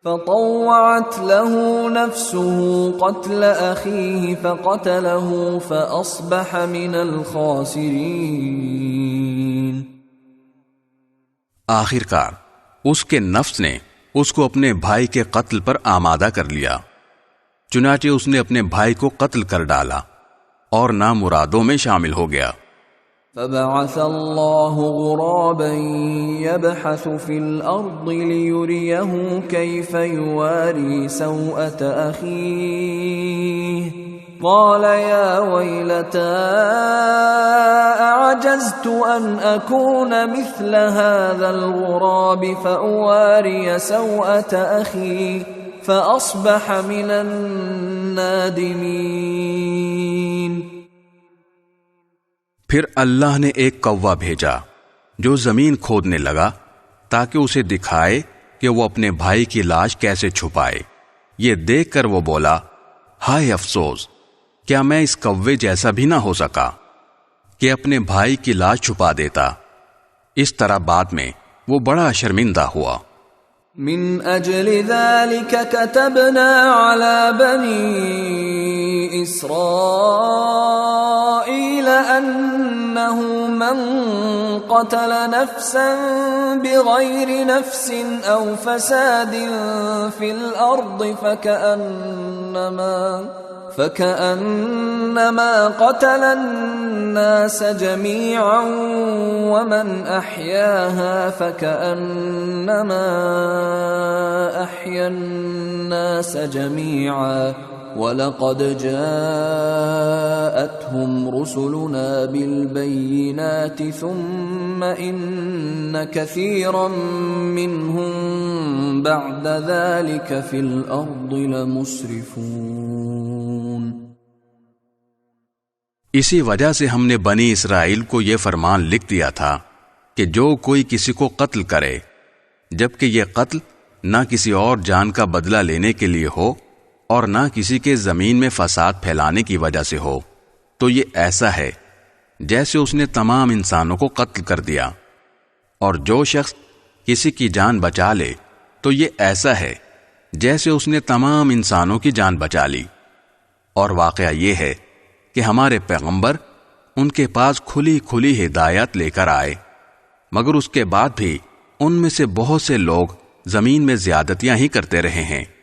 فطوعت له نفسه قتل أخيه فقتله فأصبح من الخاسرين۔ آخرکار اس کے نفس نے اس کو اپنے بھائی کے قتل پر آمادہ کر لیا، چنانچہ اس نے اپنے بھائی کو قتل کر ڈالا اور نامرادوں میں شامل ہو گیا۔ فبعث الله غرابا يبحث في الأرض ليريه كيف يواري سوءة أخيه قال يا ويلتى أعجزت أن أكون مثل هذا الغراب فأواري سوءة أخي فأصبح من النادمين۔ پھر اللہ نے ایک کوا بھیجا جو زمین کھودنے لگا تاکہ اسے دکھائے کہ وہ اپنے بھائی کی لاش کیسے چھپائے۔ یہ دیکھ کر وہ بولا، ہائے افسوس، کیا میں اس کوے جیسا بھی نہ ہو سکا کہ اپنے بھائی کی لاش چھپا دیتا۔ اس طرح بعد میں وہ بڑا شرمندہ ہوا۔ من اجل ذلك كتبنا على بني اسرائيل انه من قتل نفسا بغير نفس او فساد في الارض فكأنما قتل الناس جميعا ومن أحياها فكأنما أحيا الناس جميعا وَلَقَدْ جَاءَتْهُمْ رُسُلُنَا بِالْبَيِّنَاتِ ثُمَّ إِنَّ كَثِيرًا مِّنْهُمْ بَعْدَ ذَلِكَ فِي الْأَرْضِ لَمُسْرِفُونَ۔ اسی وجہ سے ہم نے بنی اسرائیل کو یہ فرمان لکھ دیا تھا کہ جو کوئی کسی کو قتل کرے جبکہ یہ قتل نہ کسی اور جان کا بدلہ لینے کے لیے ہو اور نہ کسی کے زمین میں فساد پھیلانے کی وجہ سے ہو، تو یہ ایسا ہے جیسے اس نے تمام انسانوں کو قتل کر دیا، اور جو شخص کسی کی جان بچا لے تو یہ ایسا ہے جیسے اس نے تمام انسانوں کی جان بچا لی۔ اور واقعہ یہ ہے کہ ہمارے پیغمبر ان کے پاس کھلی کھلی ہدایت لے کر آئے، مگر اس کے بعد بھی ان میں سے بہت سے لوگ زمین میں زیادتیاں ہی کرتے رہے ہیں۔